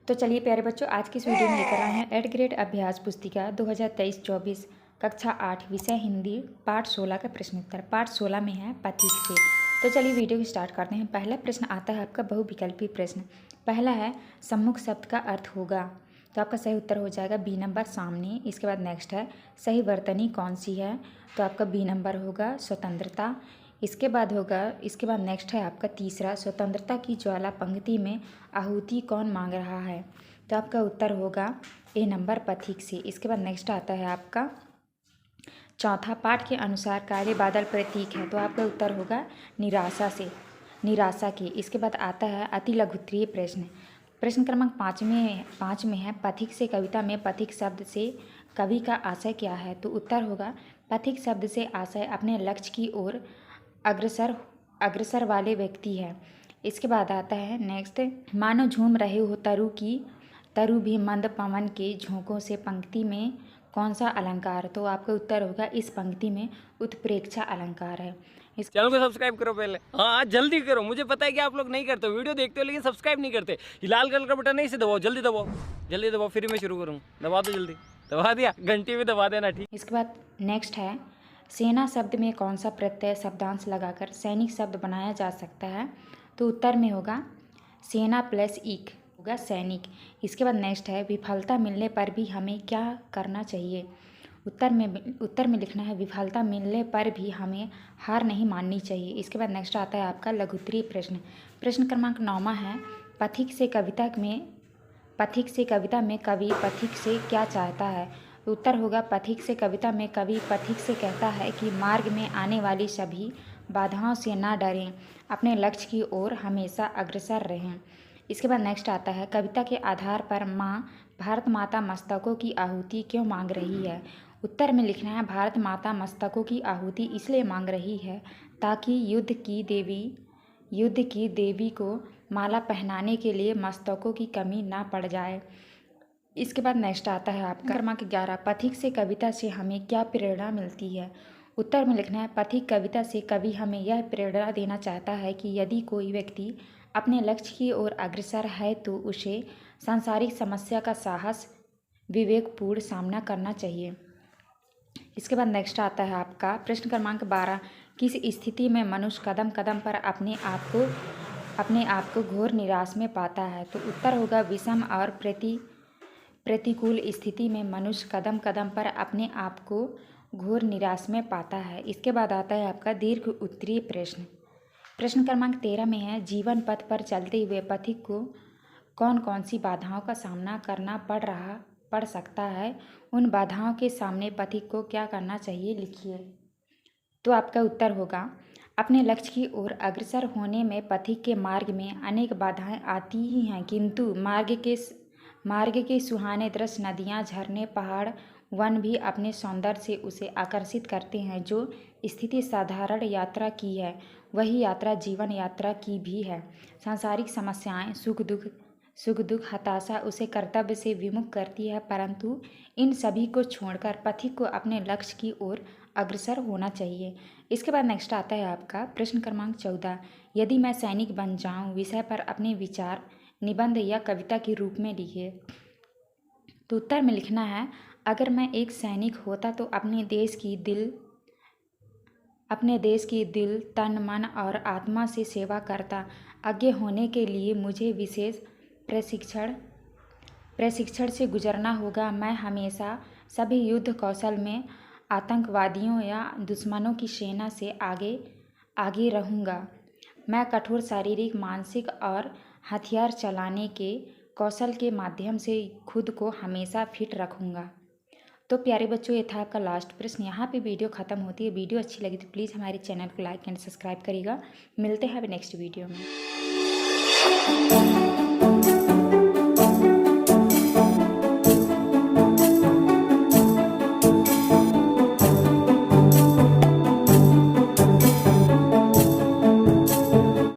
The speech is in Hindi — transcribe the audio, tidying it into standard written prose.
तो चलिए प्यारे बच्चों, आज की इस वीडियो में लेकर आए हैं 8th ग्रेड अभ्यास पुस्तिका 2023-24 कक्षा 8 विषय हिंदी पाठ 16 का प्रश्न उत्तर। पाठ 16 में है पथिक से। तो चलिए वीडियो को स्टार्ट करते हैं। पहला प्रश्न आता है आपका बहुविकल्पी प्रश्न। पहला है सम्मुख शब्द का अर्थ होगा, तो आपका सही उत्तर हो जाएगा बी नंबर सामने। इसके बाद नेक्स्ट है सही वर्तनी कौन सी है, तो आपका बी नंबर होगा स्वतंत्रता। इसके बाद नेक्स्ट है आपका तीसरा स्वतंत्रता की ज्वाला पंक्ति में आहुति कौन मांग रहा है, तो आपका उत्तर होगा ए नंबर पथिक से। इसके बाद नेक्स्ट आता है आपका चौथा पाठ के अनुसार काले बादल प्रतीक है, तो आपका उत्तर होगा निराशा के। इसके बाद आता है अति लघुत्तरीय प्रश्न। प्रश्न क्रमांक 5 में है पथिक से कविता में पथिक शब्द से कवि का आशय क्या है, तो उत्तर होगा पथिक शब्द से आशय अपने लक्ष्य की ओर अग्रसर वाले व्यक्ति है। इसके बाद आता है नेक्स्ट मानो झूम रहे हो तरु भी मंद पवन के झोंकों से पंक्ति में कौन सा अलंकार, तो आपका उत्तर होगा इस पंक्ति में उत्प्रेक्षा अलंकार है। इस चैनल को सब्सक्राइब करो पहले, हाँ जल्दी करो। मुझे पता है कि आप लोग नहीं करते हो, वीडियो देखते हो लेकिन सब्सक्राइब नहीं करते। ये लाल कलर का बटन नहीं से दबाओ, जल्दी दबाओ फिर मैं शुरू करूँ। दबा दो जल्दी, दबा दिया, घंटी भी दबा देना ठीक। इसके बाद नेक्स्ट है सेना शब्द में कौन सा प्रत्यय शब्दांश लगाकर सैनिक शब्द बनाया जा सकता है, तो उत्तर में होगा सेना प्लस इक होगा सैनिक। इसके बाद नेक्स्ट है विफलता मिलने पर भी हमें क्या करना चाहिए, उत्तर में लिखना है विफलता मिलने पर भी हमें हार नहीं माननी चाहिए। इसके बाद नेक्स्ट आता है आपका लघुत्तरीय प्रश्न। प्रश्न क्रमांक 9 है पथिक से कविता में कवि पथिक से क्या चाहता है, उत्तर होगा पथिक से कविता में कवि पथिक से कहता है कि मार्ग में आने वाली सभी बाधाओं से ना डरें, अपने लक्ष्य की ओर हमेशा अग्रसर रहें। इसके बाद नेक्स्ट आता है कविता के आधार पर भारत माता मस्तकों की आहुति क्यों मांग रही है, उत्तर में लिखना है भारत माता मस्तकों की आहुति इसलिए मांग रही है ताकि युद्ध की देवी को माला पहनाने के लिए मस्तकों की कमी ना पड़ जाए। इसके बाद नेक्स्ट आता है आपका क्रमांक 11 पथिक से कविता से हमें क्या प्रेरणा मिलती है, उत्तर में लिखना है पथिक कविता से कवि हमें यह प्रेरणा देना चाहता है कि यदि कोई व्यक्ति अपने लक्ष्य की ओर अग्रसर है तो उसे सांसारिक समस्या का साहस विवेकपूर्ण सामना करना चाहिए। इसके बाद नेक्स्ट आता है आपका प्रश्न क्रमांक 12 किस स्थिति में मनुष्य कदम कदम पर अपने आप को घोर निराश में पाता है, तो उत्तर होगा विषम और प्रतिकूल स्थिति में मनुष्य कदम कदम पर अपने आप को घोर निराश में पाता है। इसके बाद आता है आपका दीर्घ उत्तरीय प्रश्न। प्रश्न क्रमांक 13 में है जीवन पथ पर चलते हुए पथिक को कौन कौन सी बाधाओं का सामना करना पड़ सकता है, उन बाधाओं के सामने पथिक को क्या करना चाहिए लिखिए, तो आपका उत्तर होगा अपने लक्ष्य की ओर अग्रसर होने में पथिक के मार्ग में अनेक बाधाएं आती ही हैं, किंतु मार्ग के सुहाने दृश्य नदियाँ झरने पहाड़ वन भी अपने सौंदर्य से उसे आकर्षित करते हैं। जो स्थिति साधारण यात्रा की है वही यात्रा जीवन यात्रा की भी है। सांसारिक समस्याएं सुख दुख हताशा उसे कर्तव्य से विमुख करती है, परंतु इन सभी को छोड़कर पथिक को अपने लक्ष्य की ओर अग्रसर होना चाहिए। इसके बाद नेक्स्ट आता है आपका प्रश्न क्रमांक 14 यदि मैं सैनिक बन जाऊं विषय पर अपने विचार निबंध या कविता के रूप में लिखिए, तो उत्तर में लिखना है अगर मैं एक सैनिक होता तो अपने देश की दिल तन मन और आत्मा से सेवा करता। आगे होने के लिए मुझे विशेष प्रशिक्षण से गुजरना होगा। मैं हमेशा सभी युद्ध कौशल में आतंकवादियों या दुश्मनों की सेना से आगे रहूँगा। मैं कठोर शारीरिक मानसिक और हथियार चलाने के कौशल के माध्यम से खुद को हमेशा फिट रखूँगा। तो प्यारे बच्चों, ये था आपका लास्ट प्रश्न। यहाँ पे वीडियो ख़त्म होती है। वीडियो अच्छी लगी तो प्लीज़ हमारे चैनल को लाइक एंड सब्सक्राइब करिएगा। मिलते हैं अब नेक्स्ट वीडियो में।